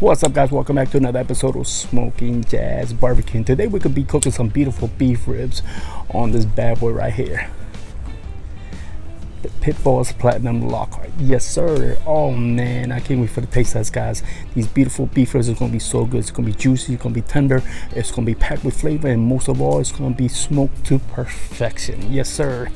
What's up, guys? Welcome back to another episode of Smoking Jazz Barbecue. Today we could be cooking some beautiful beef ribs on this bad boy right here, the Pitbull's Platinum Lockhart. Yes sir. Oh man, I can't wait for the taste test, guys. These beautiful beef ribs are going to be so good. It's going to be juicy, it's going to be tender, it's going to be packed with flavor, and most of all, it's going to be smoked to perfection. Yes sir.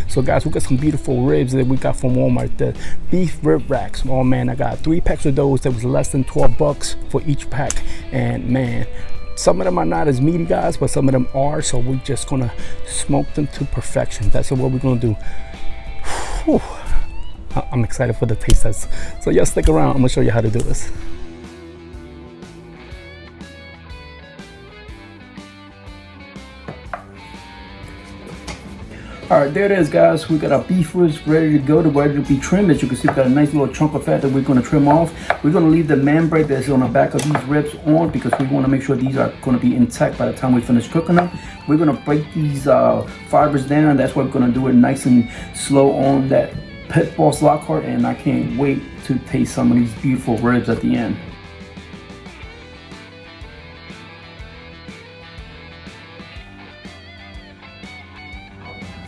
So guys, we got some beautiful ribs that we got from Walmart, the beef rib racks. Oh man, I got 3 packs of those. That was less than 12 bucks for each pack. And man, some of them are not as meaty, guys, but some of them are. So we're just gonna smoke them to perfection. That's what we're gonna do. Whew. I'm excited for the taste test. So y'all stick around. I'm gonna show you how to do this. Alright, there it is, guys. We got our beef ribs ready to go, ready to be trimmed. As you can see, we got a nice little chunk of fat that we're going to trim off. We're going to leave the membrane that's on the back of these ribs on because we want to make sure these are going to be intact by the time we finish cooking them. We're going to break these fibers down. That's why we're going to do it nice and slow on that Pitbull's Lockhart, and I can't wait to taste some of these beautiful ribs at the end.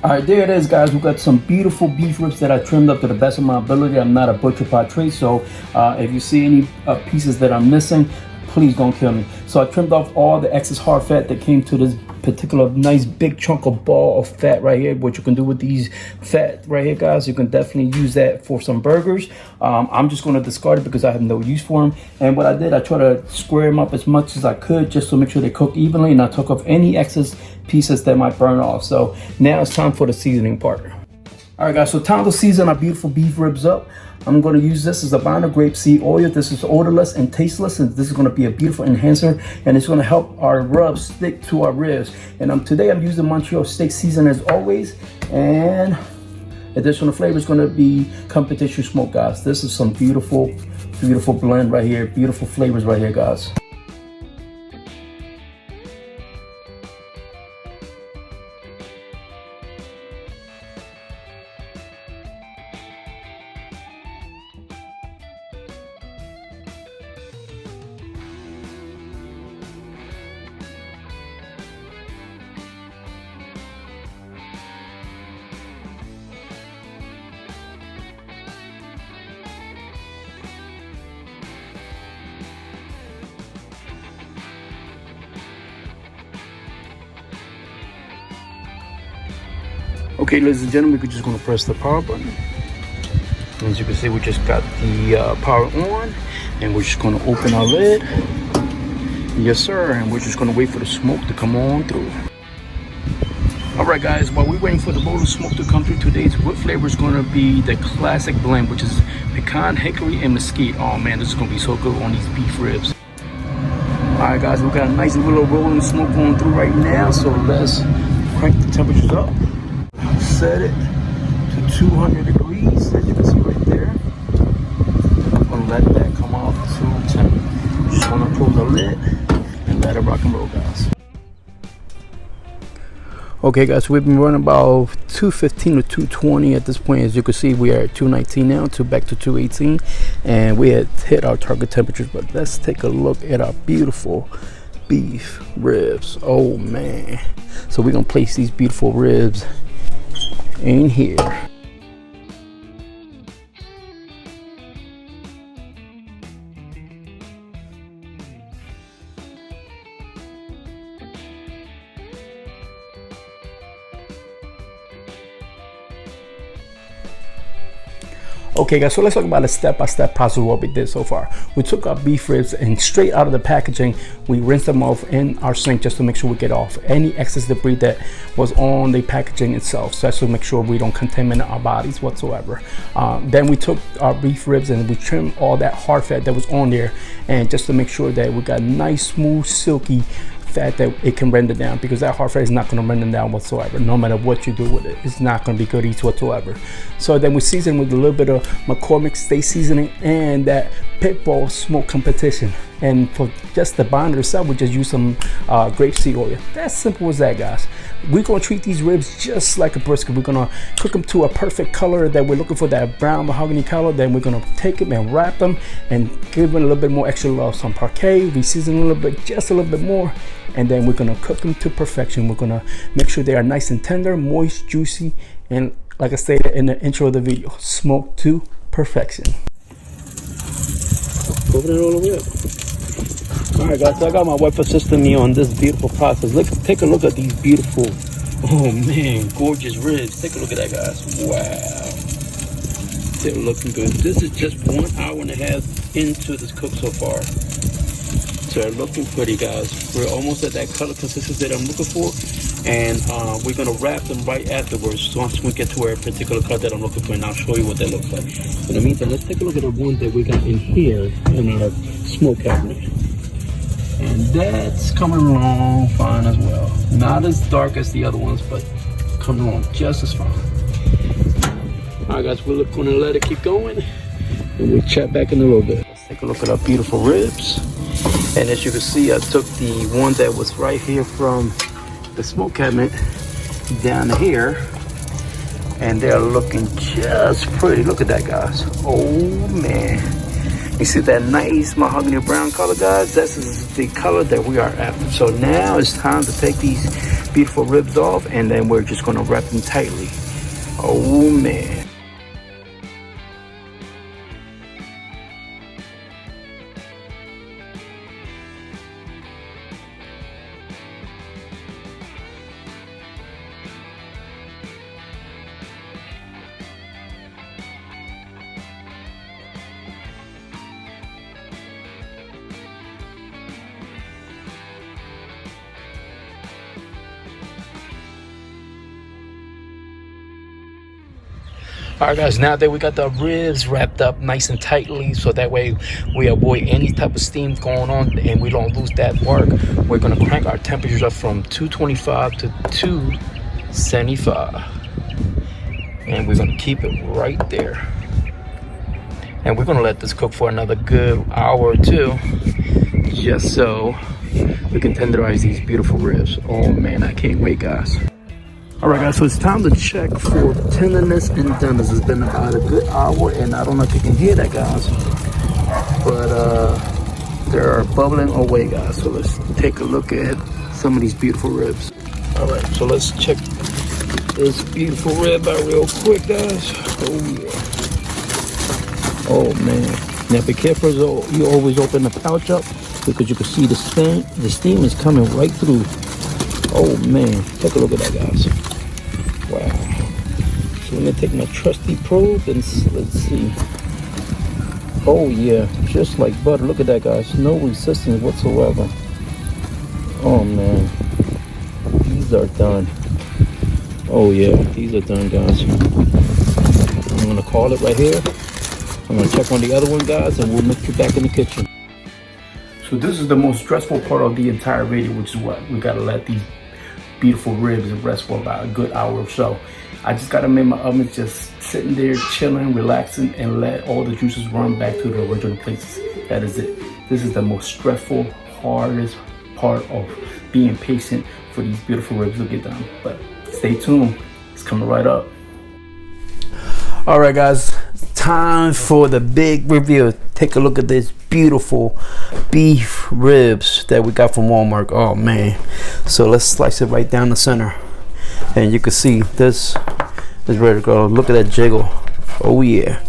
Alright, there it is, guys. We got some beautiful beef ribs that I trimmed up to the best of my ability. I'm not a butcher patron, so if you see any pieces that I'm missing, please don't kill me. So I trimmed off all the excess hard fat that came to this particular nice big chunk of ball of fat right here. What you can do with these fat right here, guys, you can definitely use that for some burgers. I'm just going to discard it because I have no use for them. And what I did, I try to square them up as much as I could just to make sure they cook evenly, and I took off any excess pieces that might burn off. So now it's time for the seasoning part. All right, guys, so time to season our beautiful beef ribs up. I'm going to use this as a binder grapeseed oil. This is odorless and tasteless, and this is going to be a beautiful enhancer, and it's going to help our rubs stick to our ribs. And today I'm using Montreal steak season as always, and additional flavor is going to be competition smoke, guys. This is some beautiful blend right here, beautiful flavors right here, guys. Okay, ladies and gentlemen, we're just going to press the power button. As you can see, we just got the power on, and we're just going to open our lid. Yes sir, and we're just going to wait for the smoke to come on through. Alright guys, while we're waiting for the bowl of smoke to come through, today's wood flavor is going to be the classic blend, which is pecan, hickory, and mesquite. Oh man, this is going to be so good on these beef ribs. Alright guys, we got a nice little rolling smoke going through right now, so let's crank the temperatures up. Set it to 200 degrees, as you can see right there. I'm gonna let that come off to temp. Just gonna close the lid and let it rock and roll, guys. Okay guys, we've been running about 215 to 220 at this point. As you can see, we are at 219 now, back to 218, and we had hit our target temperatures. But let's take a look at our beautiful beef ribs. Oh man, so we're gonna place these beautiful ribs in here. Okay guys, so let's talk about a step-by-step process of what we did so far. We took our beef ribs and straight out of the packaging, we rinsed them off in our sink just to make sure we get off any excess debris that was on the packaging itself, so that's to make sure we don't contaminate our bodies whatsoever. Then we took our beef ribs and we trimmed all that hard fat that was on there, and just to make sure that we got nice, smooth, silky fat that it can render down, because that hard fat is not going to render down whatsoever. No matter what you do with it, it's not going to be good eats whatsoever. So then we season with a little bit of McCormick steak seasoning and that pit bull smoke competition. And for just the binder itself, we just use some grapeseed oil. That's simple as that, guys. We're gonna treat these ribs just like a brisket. We're gonna cook them to a perfect color that we're looking for, that brown mahogany color. Then we're gonna take them and wrap them and give them a little bit more extra love. Some parquet, we season a little bit, just a little bit more. And then we're gonna cook them to perfection. We're gonna make sure they are nice and tender, moist, juicy, and like I stated in the intro of the video, smoked to perfection. Open it all the way up. All right, guys, so I got my wife assisting me on this beautiful process. Take a look at these beautiful, oh man, gorgeous ribs. Take a look at that, guys. Wow, they're looking good. This is just 1.5 hours into this cook so far. So they're looking pretty, guys. We're almost at that color consistency that I'm looking for, and we're gonna wrap them right afterwards once we get to a particular color that I'm looking for, and I'll show you what that looks like. In the meantime, let's take a look at the one that we got in here in our smoke cabinet. And that's coming along fine as well. Not as dark as the other ones, but coming along just as fine. All right, guys, we're gonna let it keep going, and we'll chat back in a little bit. Let's take a look at our beautiful ribs. And as you can see, I took the one that was right here from the smoke cabinet down here, and they're looking just pretty. Look at that, guys. Oh man. You see that nice mahogany brown color, guys? This is the color that we are after. So now it's time to take these beautiful ribs off, and then we're just gonna wrap them tightly. Oh man. All right, guys, now that we got the ribs wrapped up nice and tightly, so that way we avoid any type of steam going on and we don't lose that bark, we're gonna crank our temperatures up from 225 to 275. And we're gonna keep it right there. And we're gonna let this cook for another good hour or two, just so we can tenderize these beautiful ribs. Oh man, I can't wait, guys. All right, guys, so it's time to check for tenderness and doneness. It's been about a good hour, and I don't know if you can hear that, guys, but they're bubbling away, guys. So let's take a look at some of these beautiful ribs. All right, so let's check this beautiful rib out real quick, guys. Oh yeah. Oh man. Now be careful, you always open the pouch up, because you can see the steam is coming right through. Oh man, take a look at that, guys. Wow. So let me take my trusty probe and let's see. Oh yeah, just like butter. Look at that, guys. No resistance whatsoever. Oh man, these are done. Oh yeah, these are done, guys. I'm gonna call it right here. I'm gonna check on the other one, guys, and we'll meet you back in the kitchen. So this is the most stressful part of the entire video, which is what we gotta let these beautiful ribs rest for about a good hour or so. I just gotta make my oven just sitting there chilling, relaxing, and let all the juices run back to the original places. That is it. This is the most stressful, hardest part of being patient for these beautiful ribs to get done. But stay tuned, it's coming right up. All right, guys, time for the big reveal. Take a look at this beautiful beef ribs that we got from Walmart. Oh man. So let's slice it right down the center, and you can see this is ready to go. Look at that jiggle. Oh yeah.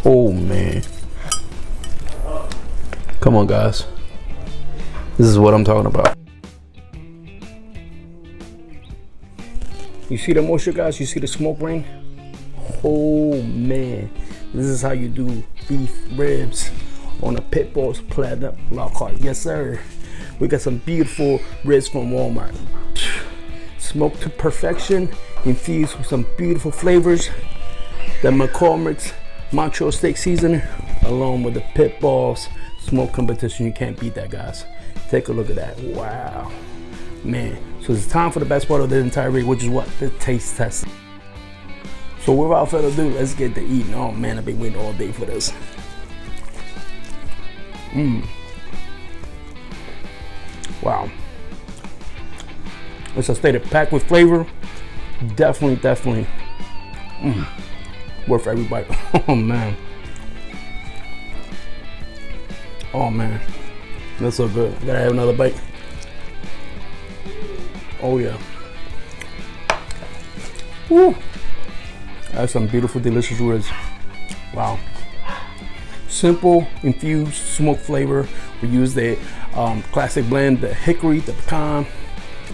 Oh man. Come on, guys, this is what I'm talking about. You see the moisture, guys? You see the smoke ring? Oh man, this is how you do beef ribs on a pit bull's platinum Lockhart. Yes sir. We got some beautiful ribs from Walmart, smoked to perfection, infused with some beautiful flavors. The McCormick's Montreal steak seasoning, along with the pit bull's smoke competition. You can't beat that, guys. Take a look at that. Wow, man. So it's time for the best part of the entire video, which is what? The taste test. So without further ado, let's get to eating. Oh man, I've been waiting all day for this. Wow. As I stated, packed with flavor. Definitely worth every bite. Oh man. Oh man. That's so good. I gotta have another bite. Oh yeah. Woo. That's some beautiful, delicious ribs. Wow. Simple, infused, smoked flavor. We use the classic blend, the hickory, the pecan.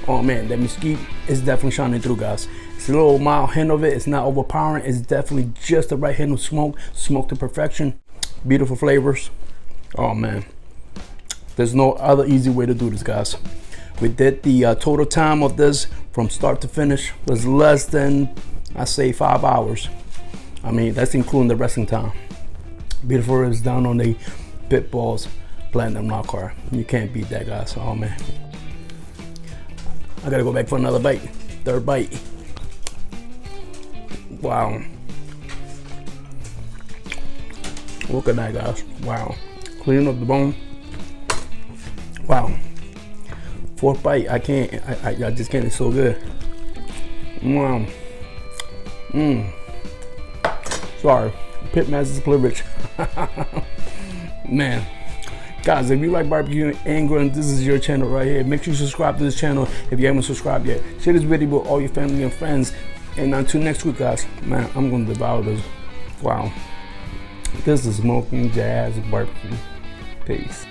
Oh man, that mesquite is definitely shining through, guys. It's a little mild hint of it. It's not overpowering. It's definitely just the right hint of smoke. Smoke to perfection. Beautiful flavors. Oh man. There's no other easy way to do this, guys. We did the total time of this from start to finish was less than, I say, 5 hours. I mean, that's including the resting time. Beautiful ribs down on the pit balls, platinum Lockhart. You can't beat that, guys. Oh man. I gotta go back for another bite. Third bite. Wow. Look at that, guys. Wow. Cleaning up the bone. Wow. Fourth bite, I can't. I just can't. It's so good. Wow. Sorry. Pitmaster's privilege. Man. Guys, if you like barbecue and grilling, this is your channel right here. Make sure you subscribe to this channel if you haven't subscribed yet. Share this video with all your family and friends. And until next week, guys, man, I'm gonna devour this. Wow. This is smoking jazz barbecue. Peace.